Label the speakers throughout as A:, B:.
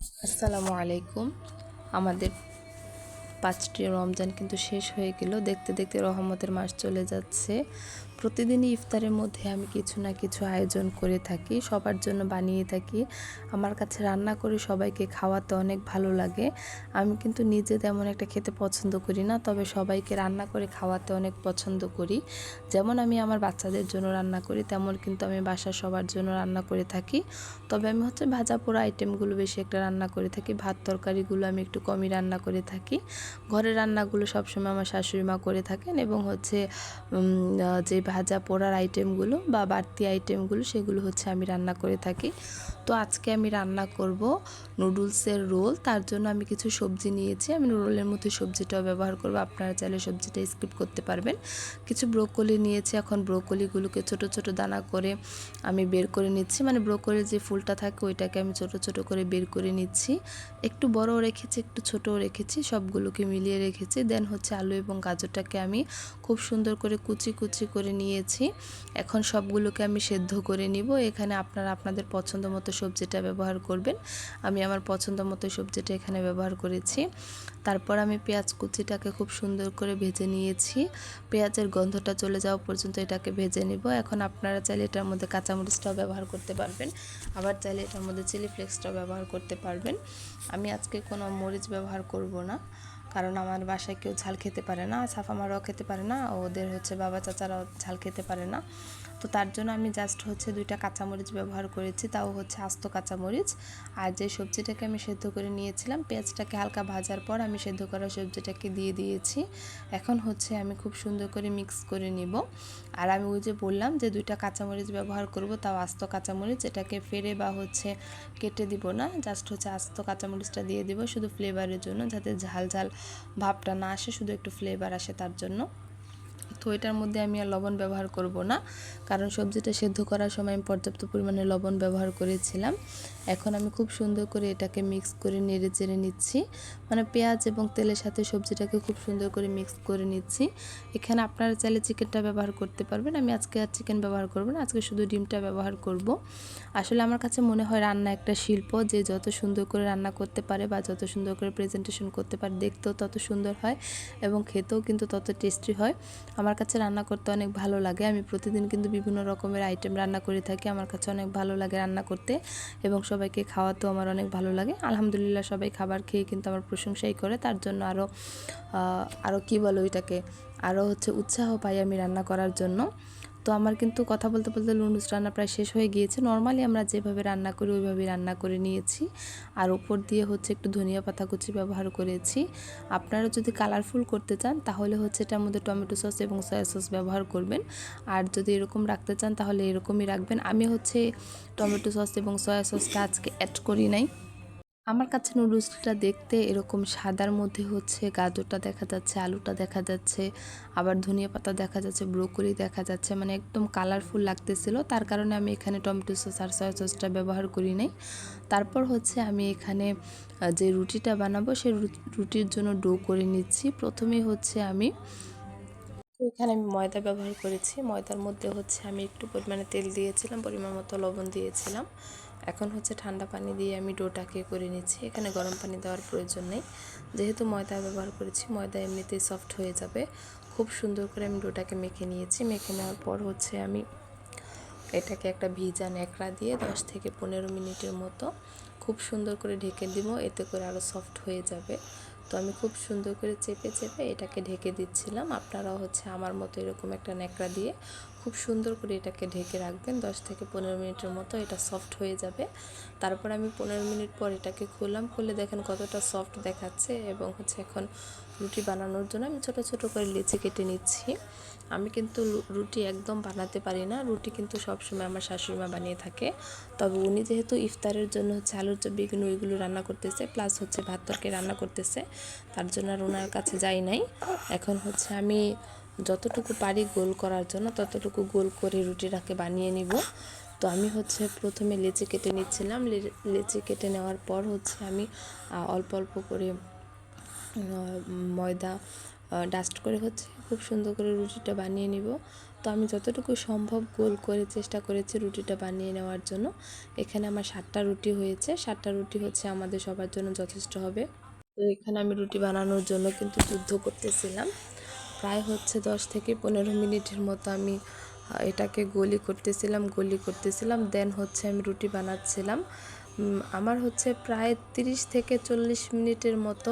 A: আসসালামু আলাইকুম। আমাদের ৫টি রমজান কিন্তু শেষ হয়ে গেল। দেখতে দেখতে রহমতের মাস চলে যাচ্ছে। প্রতিদিনই ইফতারের মধ্যে আমি কিছু না কিছু আয়োজন করে থাকি, সবার জন্য বানিয়ে থাকি। আমার কাছে রান্না করে সবাইকে খাওয়াতে অনেক ভালো লাগে। আমি কিন্তু নিজে তেমন একটা খেতে পছন্দ করি না, তবে সবাইকে রান্না করে খাওয়াতে অনেক পছন্দ করি। যেমন আমি আমার বাচ্চাদের জন্য রান্না করি, তেমন কিন্তু আমি বাসার সবার জন্য রান্না করে থাকি। তবে আমি ভাজা পোড়া আইটেমগুলো বেশি একটা রান্না করে থাকি, ভাত তরকারিগুলো আমি একটু কমই রান্না করে থাকি। ঘরের রান্নাগুলো সবসময় আমার শাশুড়ি মা করে থাকেন, এবং যে ভাজা পোড়ার আইটেমগুলো বা বাড়তি আইটেমগুলো সেগুলো আমি রান্না করে থাকি। তো আজকে আমি রান্না করব নুডলসের রোল। তার জন্য আমি কিছু সবজি নিয়েছি। আমি রোলের মধ্যে সবজিটাও ব্যবহার করব, আপনারা চাইলে সবজিটা স্কিপ করতে পারবেন। কিছু ব্রোকলি নিয়েছি। এখন ব্রোকলিগুলোকে ছোট ছোট দানা করে আমি বের করে নিচ্ছি, মানে ব্রোকলির যে ফুলটা থাকে ওইটাকে আমি ছোট ছোট করে বের করে নিচ্ছি। একটু বড়ও রেখেছি, একটু ছোটও রেখেছি, সবগুলোকে মিলিয়ে রেখেছি। দেন আলু এবং গাজরটাকে আমি খুব সুন্দর করে কুচি কুচি করে নিয়েছি। এখন সবগুলোকে আমি সেদ্ধ করে নিব। এখানে আপনারা আপনাদের পছন্দ মতো সবজিটা ব্যবহার করবেন। আমি আমার পছন্দ মতো সবজিটা এখানে ব্যবহার করেছি। তারপর আমি পেঁয়াজ কুচিটাকে খুব সুন্দর করে ভেজে নিয়েছি। পেঁয়াজের গন্ধটা চলে যাওয়া পর্যন্ত এটাকে ভেজে নিব। এখন আপনারা চাইলে এটার মধ্যে কাঁচামরিচটাও ব্যবহার করতে পারবেন, আবার চাইলে এটার মধ্যে চিলি ফ্লেক্সটাও ব্যবহার করতে পারবেন। আমি আজকে কোনো মরিচ ব্যবহার করব না, কারণ আমার বাসায় কেউ ঝাল খেতে পারে না, সাফা মারাও খেতে পারে না, ওদের বাবা চাচারাও ঝাল খেতে পারে না। তো তার জন্য আমি জাস্ট 2টা কাঁচামরিচ ব্যবহার করেছি, তাও আস্ত কাঁচামরিচ। আর যে সবজিটাকে আমি সেদ্ধ করে নিয়েছিলাম, পেঁয়াজটাকে হালকা ভাজার পর আমি সেদ্ধ করা সবজিটাকে দিয়ে দিয়েছি। এখন আমি খুব সুন্দর করে মিক্স করে নিব। আর আমি ওই যে বললাম যে 2টা কাঁচামরিচ ব্যবহার করব, তাও আস্ত কাঁচামরিচ। এটাকে ফেরে বা কেটে দিব না, জাস্ট আস্ত কাঁচামরিচটা দিয়ে দিব শুধু ফ্লেভারের জন্য, যাতে ঝাল ঝাল ভাবটা না আসে, শুধু একটু ফ্লেভার আসে তার জন্য। তো এটার মধ্যে আমি আর লবণ ব্যবহার করব না, কারণ সবজিটা সেদ্ধ করার সময় আমি পর্যাপ্ত পরিমাণে লবণ ব্যবহার করেছিলাম। এখন আমি খুব সুন্দর করে এটাকে মিক্স করে নেড়ে চেড়ে নিচ্ছি, মানে পেঁয়াজ এবং তেলের সাথে সবজিটাকে খুব সুন্দর করে মিক্স করে নিচ্ছি। এখানে আপনারা চাইলে চিকেনটা ব্যবহার করতে পারবেন। আমি আজকে আর চিকেন ব্যবহার করব না, আজকে শুধু ডিমটা ব্যবহার করব। আসলে আমার কাছে মনে হয় রান্না একটা শিল্প, যে যত সুন্দর করে রান্না করতে পারে বা যত সুন্দর করে প্রেজেন্টেশন করতে পারে, দেখতেও তত সুন্দর হয় এবং খেতেও কিন্তু তত টেস্টি হয়। আমার কাছে রান্না করতে অনেক ভালো লাগে। আমি প্রতিদিন কিন্তু বিভিন্ন রকমের আইটেম রান্না করে থাকি। আমার কাছে অনেক ভালো লাগে রান্না করতে, এবং সবাইকে খাওয়াতেও আমার অনেক ভালো লাগে। আলহামদুলিল্লাহ, সবাই খাবার খেয়ে কিন্তু আমার প্রশংসাই করে। তার জন্য আরও কী বলো এটাকে, আরও উৎসাহ পাই আমি রান্না করার জন্য। তো আমার কিন্তু কথা বলতে বলতে নুডলস রান্না প্রায় শেষ হয়ে গিয়েছে। নর্মালি আমরা যেভাবে রান্না করি ওইভাবেই রান্না করে নিয়েছি। আর উপর দিয়ে একটু ধনিয়া পাতা কুচি ব্যবহার করেছি। আপনারা যদি কালারফুল করতে চান তাহলে এটার মধ্যে টমেটো সস এবং সয়া সস ব্যবহার করবেন। আর যদি এরকম রাখতে চান তাহলে এরকমই রাখবেন। আমি টমেটো সস এবং সয়া সসটা আজকে অ্যাড করি নাই। আমার কাছে নুডলসটা দেখতে এরকম সাদার মধ্যে গাজরটা দেখা যাচ্ছে, আলুটা দেখা যাচ্ছে, আবার ধনিয়া পাতা দেখা যাচ্ছে, ব্রোকলি দেখা যাচ্ছে, মানে একদম কালারফুল লাগতেছিল। তার কারণে আমি এখানে টমেটো সস আর সয়া সসটা ব্যবহার করি নাই। তারপর আমি এখানে যে রুটিটা বানাবো সেই রুটির জন্য ডো করে নিচ্ছি। প্রথমেই আমি এখানে ময়দা ব্যবহার করেছি। ময়দার মধ্যে আমি একটু পরিমাণে তেল দিয়েছিলাম, পরিমাণ মতো লবণ দিয়েছিলাম। এখন ঠান্ডা পানি দিয়ে আমি ডোটাকে করে নিচ্ছি। এখানে গরম পানি দেওয়ার প্রয়োজন নেই, যেহেতু ময়দা ব্যবহার করেছি, ময়দা এমনিতেই সফট হয়ে যাবে। খুব সুন্দর করে আমি ডোটাকে মেখে নিয়েছি। মেখে নেওয়ার পর আমি এটাকে একটা ভিজা ন্যাকড়া দিয়ে 10 থেকে 15 মিনিটের মতো খুব সুন্দর করে ঢেকে দিব, এতে করে আরও সফট হয়ে যাবে। তো আমি খুব সুন্দর করে চেপে চেপে এটাকে ঢেকে দিচ্ছিলাম। আপনারাও আমার মতো এরকম একটা ন্যাকড়া দিয়ে খুব সুন্দর করে এটাকে ঢেকে রাখবেন। 10 থেকে 15 মিনিটের মতো এটা সফট হয়ে যাবে। তারপর আমি 15 মিনিট পর এটাকে খুললাম, খুলে দেখেন কতটা সফট দেখাচ্ছে। এবং এখন রুটি বানানোর জন্য আমি ছোট ছোট করে লেচি কেটে নিচ্ছি। আমি কিন্তু রুটি একদম বানাতে পারি না, রুটি কিন্তু সবসময় আমার শাশুড়িমা বানিয়ে থাকে। তবে উনি যেহেতু ইফতারের জন্য আলুর চপ বেগুন ওইগুলো রান্না করতেছে, প্লাস ভাত তরকারি রান্না করতেছে, তার জন্য আর ওনার কাছে যাই নাই। এখন আমি যতটুকু পারি গোল করার জন্য ততটুকু গোল করে রুটিটাকে বানিয়ে নিব। তো আমি প্রথমে লেচি কেটে নিচ্ছিলাম। লেচি কেটে নেওয়ার পর আমি অল্প অল্প করে ময়দা ডাস্ট করে খুব সুন্দর করে রুটিটা বানিয়ে নিব। তো আমি যতটুকু সম্ভব গোল করে চেষ্টা করেছি রুটিটা বানিয়ে নেওয়ার জন্য। এখানে আমার 7টা রুটি হয়েছে। 7টা রুটি হচ্ছে আমাদের সবার জন্য যথেষ্ট হবে। তো এখানে আমি রুটি বানানোর জন্য কিন্তু যুদ্ধ করতেছিলাম। প্রায় হচ্ছে 10 থেকে 15 মিনিটের মতো আমি এটাকে গলি করতেছিলাম দেন হচ্ছে আমি রুটি বানাচ্ছিলাম। আমার হচ্ছে প্রায় 30 থেকে 40 মিনিটের মতো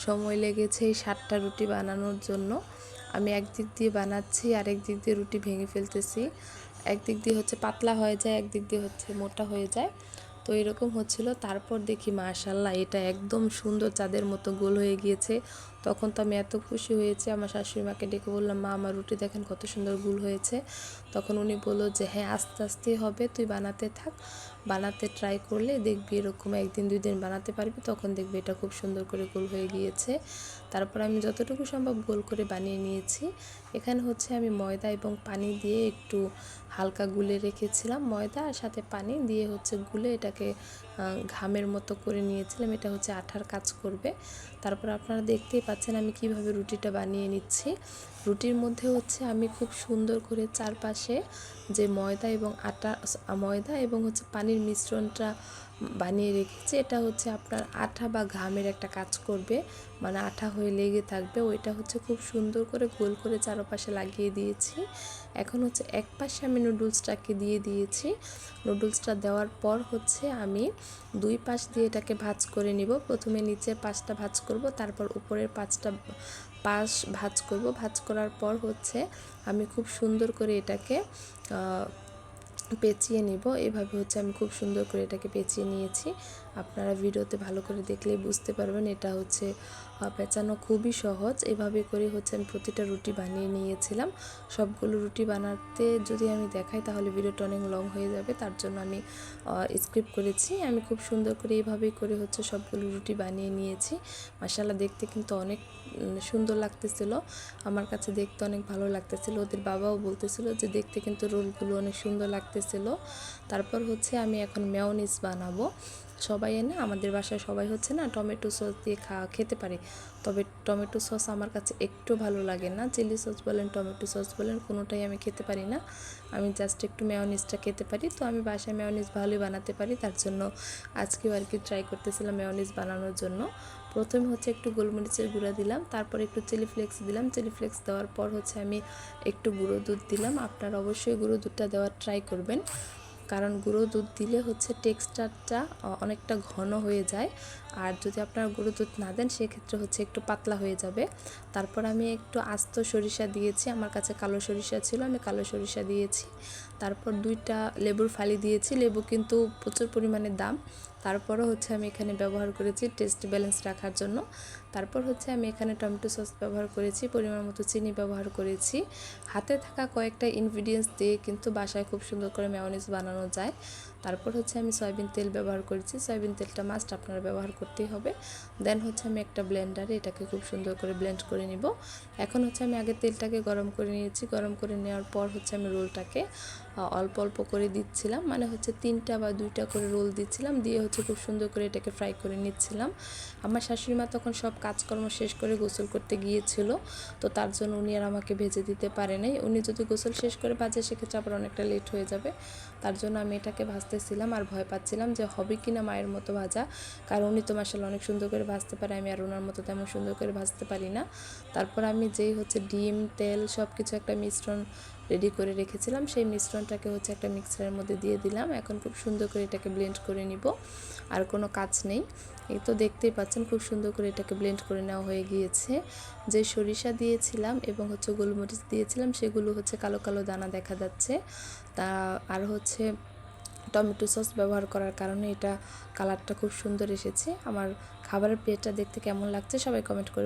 A: সময় লেগেছে এই 7টা রুটি বানানোর জন্য। আমি একদিক দিয়ে বানাচ্ছি আরেক দিক দিয়ে রুটি ভেঙে ফেলতেছি। একদিক দিয়ে হচ্ছে পাতলা হয়ে যায়, একদিক দিয়ে হচ্ছে মোটা হয়ে যায়। তো এরকম হচ্ছিল। তারপর দেখি মাশাআল্লাহ এটা একদম সুন্দর চাঁদের মতো গোল হয়ে গিয়েছে। তখন তো আমি এত খুশি হয়েছি, আমার শাশুড়ি মাকে ডেকে বললাম, মা আমার রুটি দেখেন কত সুন্দর গোল হয়েছে। তখন উনি বললো যে হ্যাঁ আস্তে আস্তেই হবে, তুই বানাতে থাক, বানাতে ট্রাই করলে দেখবি এরকম 1 দিন 2 দিন বানাতে পারবি, তখন দেখবি এটা খুব সুন্দর করে গোল হয়ে গিয়েছে। তারপর আমি যতটুকু সম্ভব গোল করে বানিয়ে নিয়েছি। এখানে হচ্ছে আমি ময়দা এবং পানি দিয়ে একটু হালকা গুলে রেখেছিলাম, ময়দা আর সাথে পানি দিয়ে হচ্ছে গুলে এটাকে ঘামের মতো করে নিয়েছিলাম। এটা হচ্ছে আঠার কাজ করবে। তারপর আপনারা দেখতেই পাচ্ছেন আমি কিভাবে রুটিটা বানিয়ে নিচ্ছি। রুটির মধ্যে হচ্ছে আমি খুব সুন্দর করে চারপাশে যে ময়দা এবং হচ্ছে পানির মিশ্রণটা বানিয়ে রেখেছি, এটা হচ্ছে আপনার আঠা বা ঘামের একটা কাজ করবে, মানে আঠা হয়ে লেগে থাকবে। ওইটা হচ্ছে খুব সুন্দর করে গোল করে চারপাশে লাগিয়ে দিয়েছি। এখন হচ্ছে এক পাশে আমি নুডলসটাকে দিয়ে দিয়েছি। নুডলসটা দেওয়ার পর হচ্ছে আমি 2 পাশ দিয়ে এটাকে ভাঁজ করে নিব। প্রথমে নিচের পাশটা ভাঁজ করব, তারপর উপরের পাশ ভাঁজ করব। ভাঁজ করার পর হচ্ছে আমি খুব সুন্দর করে এটাকে পেঁচিয়ে নিব। এভাবে হচ্ছে আমি খুব সুন্দর করে এটাকে পেঁচিয়ে নিয়েছি। আপনারা ভিডিওতে ভালো করে দেখলেই বুঝতে পারবেন এটা হচ্ছে পেঁচানো খুবই সহজ। এভাবে করে হচ্ছে আমি প্রতিটা রুটি বানিয়ে নিয়েছিলাম। সবগুলো রুটি বানাতে যদি আমি দেখাই তাহলে ভিডিওটা অনেক লং হয়ে যাবে, তার জন্য আমি স্কিপ করেছি। আমি খুব সুন্দর করে এইভাবেই করে হচ্ছে সবগুলো রুটি বানিয়ে নিয়েছি। মাশাআল্লাহ দেখতে কিন্তু অনেক সুন্দর লাগতেছিল, আমার কাছে দেখতে অনেক ভালো লাগতেছিল। ওদের বাবাও বলতেছিল যে দেখতে কিন্তু রোলগুলো অনেক সুন্দর লাগতেছিল। তারপর হচ্ছে আমি এখন মেয়োনিজ বানাবো। সবাই না আমাদের বাসায় সবাই হচ্ছে না টমেটো সস দিয়ে খেতে পারে, তবে টমেটো সস আমার কাছে একটু ভালো লাগে না। চিলি সস বলেন টমেটো সস বলেন কোনোটাই আমি খেতে পারি না, আমি জাস্ট একটু মেয়োনিজটা খেতে পারি। তো আমি বাসায় মেয়োনিজ ভালোই বানাতে পারি, তার জন্য আজকেও আর কি ট্রাই করতেছিলাম মেয়োনিজ বানানোর জন্য। প্রথমে হচ্ছে একটু গোলমরিচের গুঁড়া দিলাম, তারপর একটু চিলি ফ্লেক্স দিলাম। চিলি ফ্লেক্স দেওয়ার পর হচ্ছে আমি একটু গুঁড়ো দুধ দিলাম। আপনারা অবশ্যই গুঁড়ো দুধটা দেওয়ার ট্রাই করবেন, কারণ গুঁড়ো দুধ দিলে হচ্ছে টেক্সচারটা অনেকটা ঘন হয়ে যায়, আর যদি আপনারা গুঁড়ো দুধ না দেন সেক্ষেত্রে হচ্ছে একটু পাতলা হয়ে যাবে। তারপর আমি একটু আস্ত সরিষা দিয়েছি, আমার কাছে কালো সরিষা ছিল, আমি কালো সরিষা দিয়েছি। তারপর 2টা লেবুর ফালি দিয়েছি, লেবু কিন্তু প্রচুর পরিমাণে দাম, তারপরও হচ্ছে আমি এখানে ব্যবহার করেছি টেস্ট ব্যালেন্স রাখার জন্য। তারপর হচ্ছে আমি এখানে টমেটো সস ব্যবহার করেছি, পরিমাণ মতো চিনি ব্যবহার করেছি। হাতে থাকা কয়েকটা ইনগ্রিডিয়েন্টস দিয়ে কিন্তু বাসায় খুব সুন্দর করে মেয়োনিজ বানানো যায়। তারপর হচ্ছে আমি সয়াবিন তেল ব্যবহার করেছি, সয়াবিন তেলটা মাস্ট আপনারা ব্যবহার করতেই হবে। দেন হচ্ছে আমি একটা ব্লেন্ডারে এটাকে খুব সুন্দর করে ব্লেন্ড করে নিব। এখন হচ্ছে আমি আগে তেলটাকে গরম করে নিয়েছি, গরম করে নেওয়ার পর হচ্ছে আমি রোলটাকে অল্প অল্প করে দিচ্ছিলাম, মানে হচ্ছে 3টা বা 2টা করে রোল দিচ্ছিলাম, দিয়ে হচ্ছে খুব সুন্দর করে এটাকে ফ্রাই করে নিচ্ছিলাম। আমার শাশুড়ি মা তখন সব কাজকর্ম শেষ করে গোসল করতে গিয়েছিল, তো তার জন্য উনি আর আমাকে ভেজে দিতে পারে নাই। উনি যদি গোসল শেষ করে ভাজে সেক্ষেত্রে আবার অনেকটা লেট হয়ে যাবে, তার জন্য আমি এটাকে ভাজতেছিলাম আর ভয় পাচ্ছিলাম যে হবে কি না মায়ের মতো ভাজা, কারণ উনি তো মাশাআল্লাহ অনেক সুন্দর করে ভাজতে পারে, আমি আর ওনার মতো তেমন সুন্দর করে ভাজতে পারি না। তারপর আমি যেই হচ্ছে ডিম তেল সব কিছু একটা মিশ্রণ রেডি করে রেখেছিলাম, সেই মিশ্রণটাকে হচ্ছে একটা মিক্সারের মধ্যে দিয়ে দিলাম। এখন খুব সুন্দর করে এটাকে ব্লেন্ড করে নিব, আর কোনো কাজ নেই। এই তো দেখতেই পাচ্ছেন খুব সুন্দর করে এটাকে ব্লেন্ড করে নেওয়া হয়ে গিয়েছে। যে সরিষা দিয়েছিলাম এবং হচ্ছে গোলমরিচ দিয়েছিলাম সেগুলো হচ্ছে কালো কালো দানা দেখা যাচ্ছে, তা আর হচ্ছে টমেটো সস ব্যবহার করার কারণে এটা কালারটা খুব সুন্দর এসেছে। আমার খাবারের প্লেটটা দেখতে কেমন লাগছে সবাই কমেন্ট করে